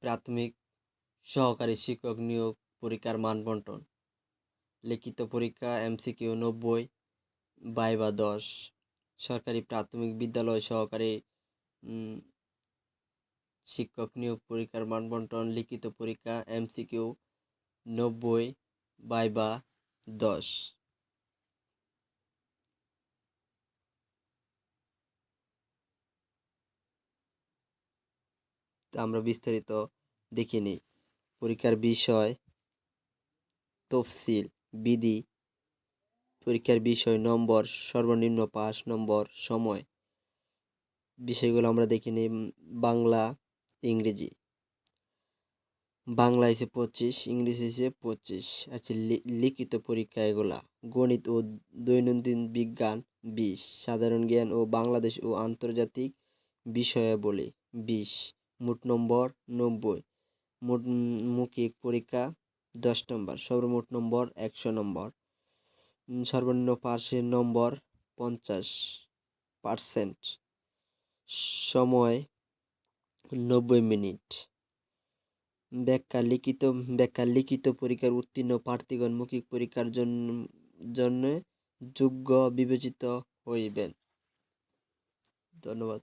প্রাথমিক সহকারী শিক্ষক নিয়োগ পরীক্ষার মান বন্টন। লিখিত পরীক্ষা MCQ 90, ভাইভা 10। সরকারি প্রাথমিক বিদ্যালয় সহকারী শিক্ষক নিয়োগ পরীক্ষার মান বন্টন। লিখিত পরীক্ষা MCQ 90, ভাইভা 10। তা আমরা বিস্তারিত দেখে নিই। পরীক্ষার বিষয়, তফসিল, বিধি, পরীক্ষার বিষয়, নম্বর, সর্বনিম্ন পাস নম্বর, সময়। বিষয়গুলো আমরা দেখে নিই। বাংলা, ইংরেজি। বাংলা হয়েছে 25, ইংরেজি হয়েছে 25। আচ্ছা, লিখিত পরীক্ষা এগুলা। গণিত ও দৈনন্দিন বিজ্ঞান 20, সাধারণ জ্ঞান ও বাংলাদেশ ও আন্তর্জাতিক বিষয়াবলী 20, মোট নম্বর 90। মৌখিক পরীক্ষা 10 নম্বর, সর্বমোট নম্বর 100 নম্বর। সর্বনিম্ন পাসের নম্বর 50%। সময় 90 মিনিট। ব্যাখ্যা লিখিত পরীক্ষার উত্তীর্ণ প্রার্থীগণ মৌখিক পরীক্ষার জন্য যোগ্য বিবেচিত হইবেন। ধন্যবাদ।